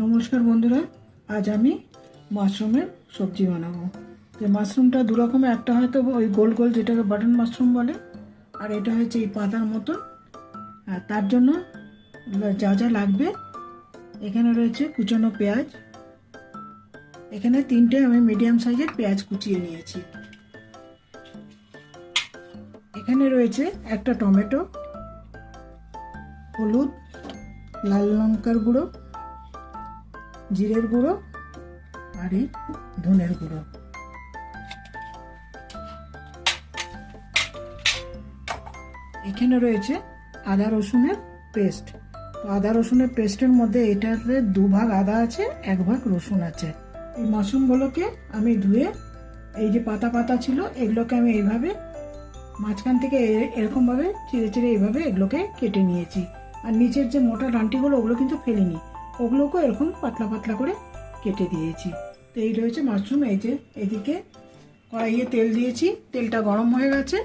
নমস্কার বন্ধুরা, আজ আমি মাশরুমের সবজি বানাবো। তো মাশরুমটা দু রকমের, একটা হয়তো ওই গোল গোল যেটাকে বাটন মাশরুম বলে, আর এটা হচ্ছে এই পাতার মতন। আর তার জন্য যা যা লাগবে, এখানে রয়েছে কুচানো পেঁয়াজ। এখানে 3টে আমি মিডিয়াম সাইজের পেঁয়াজ কুচিয়ে নিয়েছি। এখানে রয়েছে একটা টমেটো, হলুদ, লাল লঙ্কার গুঁড়ো, জিরের গুঁড়ো আর এই ধনের গুঁড়ো। এখানে রয়েছে আদা রসুনের পেস্ট। তো আদা রসুনের পেস্টের মধ্যে এটাতে 2 ভাগ আদা আছে, 1 ভাগ রসুন আছে। এই মাশরুমগুলোকে আমি ধুয়ে, এই যে পাতা পাতা ছিল এগুলোকে আমি এইভাবে মাঝখান থেকে এরকমভাবে চিড়ে চিড়ে এইভাবে এগুলোকে কেটে নিয়েছি। আর নিচের যে মোটা ডাঁটিগুলো ওগুলো কিন্তু ফেলিনি, ওগুলোকেও এরকম পাতলা পাতলা করে কেটে দিয়েছি। তো এই রয়েছে মাশরুম। এই যে এদিকে কড়াইয়ে তেল দিয়েছি, তেলটা গরম হয়ে গেছে।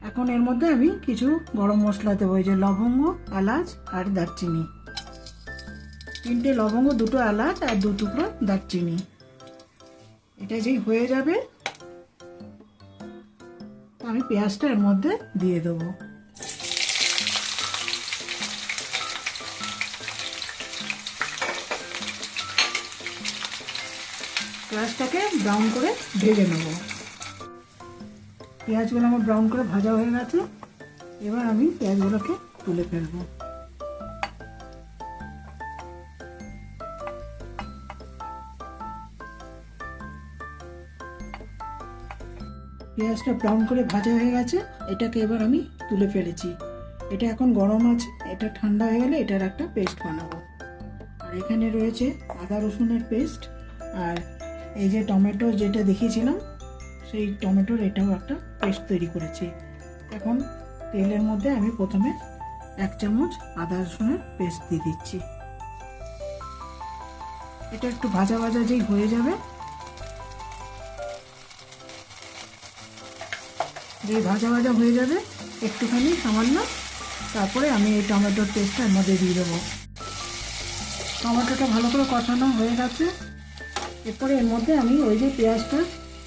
এখন এর মধ্যে আমি কিছু গরম মশলা দেবো, এই যে লবঙ্গ, এলাচ আর দারচিনি। 3টে লবঙ্গ, 2টো এলাচ আর 2 টুকরো দারচিনি। এটা যেই হয়ে যাবে আমি পেঁয়াজটা এর মধ্যে দিয়ে দেবো। পেঁয়াজটাকে ব্রাউন করে ভেজে নেব। পেঁয়াজগুলো আমার ব্রাউন করে ভাজা হয়ে গেছে। এবার আমি পেঁয়াজগুলোকে তুলে ফেলবো। পেঁয়াজটা ব্রাউন করে ভাজা হয়ে গেছে, এটাকে এবার আমি তুলে ফেলেছি। এটা এখন গরম আছে, এটা ঠান্ডা হয়ে গেলে এটার একটা পেস্ট বানাবো। আর এখানে রয়েছে আদা রসুনের পেস্ট, আর এই যে টমেটো যেটা দেখিয়েছিলাম সেই টমেটোর এটাও একটা পেস্ট তৈরি করেছি। এখন তেলের মধ্যে আমি প্রথমে 1 চামচ আদা রসুনের পেস্ট দিয়ে দিচ্ছি। এটা একটু ভাজা ভাজা যেই হয়ে যাবে, যেই ভাজা ভাজা হয়ে যাবে একটুখানি সামান্য, তারপরে আমি এই টমেটোর পেস্টটা এর মধ্যে দিয়ে দেবো। টমেটোটা ভালো করে কষানো হয়ে গেছে। এরপরে এর মধ্যে আমি ওই যে পেঁয়াজটা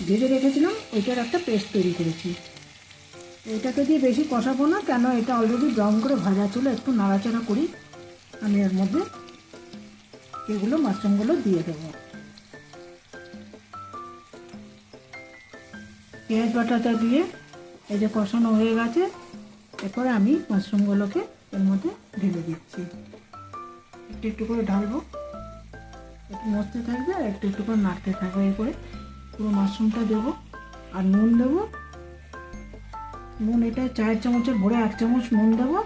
ভেজে রেখেছিলাম ওইটার একটা পেস্ট তৈরি করেছি। এটাকে দিয়ে বেশি কষাবো না, কেন এটা অলরেডি ব্রাউন করে ভাজা ছিল। একটু নাড়াচাড়া করি, আমি এর মধ্যে এগুলো মাশরুমগুলো দিয়ে দেবো। পেঁয়াজ বাটাটা দিয়ে এই যে কষানো হয়ে গেছে, এরপরে আমি মাশরুমগুলোকে এর মধ্যে ঢেলে দিচ্ছি। একটু একটু করে ঢালবো, একটু মশতে থাকবে আর একটু একটু করে নাড়তে থাকবে। এরপরে পুরো মাশরুমটা দেবো। আর নুন দেবো। নুন এটা 4 চামচের ভরে 1 চামচ নুন দেবো।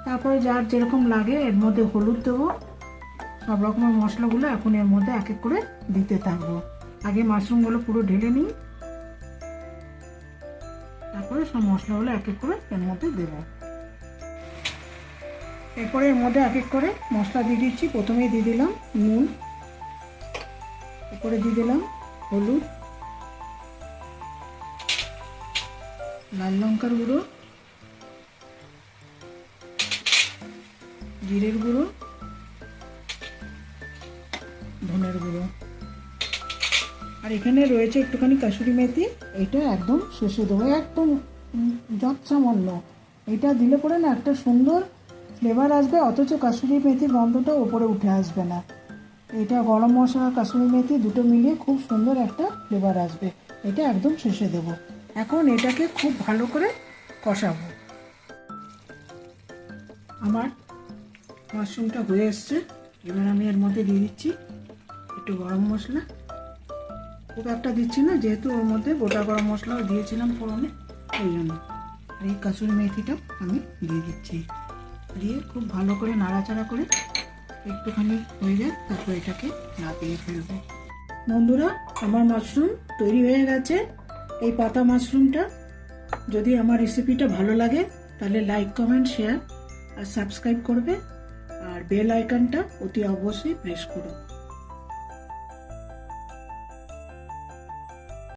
তারপরে যার যেরকম লাগে এর মধ্যে হলুদ দেবো। সব রকমের মশলাগুলো এখন এর মধ্যে এক এক করে দিতে থাকবো। আগে মাশরুমগুলো পুরো ঢেলে নিই, তারপরে সব মশলাগুলো এক এক করে এর মধ্যে দেবো। এরপরে এর মধ্যে এক এক করে মশলা দিয়ে দিচ্ছি। প্রথমেই দিয়ে দিলাম নুন, এরপরে দিয়ে দিলাম হলুদ, লাল লঙ্কার গুঁড়ো, জিরের গুঁড়ো, ধনের গুঁড়ো, আর এখানে রয়েছে একটুখানি কাসুরি মেথি। এটা একদম শেষে দেবো, একদম যত সামান্য। এটা দিলে পরে না একটা সুন্দর ফ্লেভার আসবে, অথচ কাসুরি মেথির গন্ধটা ওপরে উঠে আসবে না। এটা গরম মশলা কাসুরি মেথি দুটো মিলিয়ে খুব সুন্দর একটা ফ্লেভার আসবে। এটা একদম শেষে দেবো। এখন এটাকে খুব ভালো করে কষাবো। আমার মাশরুমটা হয়ে এসছে। এবার আমি এর মধ্যে দিয়ে দিচ্ছি একটু গরম মশলা। খুব একটা দিচ্ছি না, যেহেতু ওর মধ্যে গোটা গরম মশলাও দিয়েছিলাম ফোড়নে, ওই জন্য। আর এই কাসুরি মেথিটা আমি দিয়ে দিচ্ছি। দিয়ে খুব ভালো করে নাড়াচাড়া করে একটুখানি হয়ে যায়, তারপর এটাকে নামিয়ে ফেলবো। বন্ধুরা, আমার মাশরুম তৈরি হয়ে গেছে। এই পাতা মাশরুমটা, যদি আমার রেসিপিটা ভালো লাগে তাহলে লাইক, কমেন্ট, শেয়ার আর সাবস্ক্রাইব করবে। আর বেল আইকনটা অতি অবশ্যই প্রেস করো।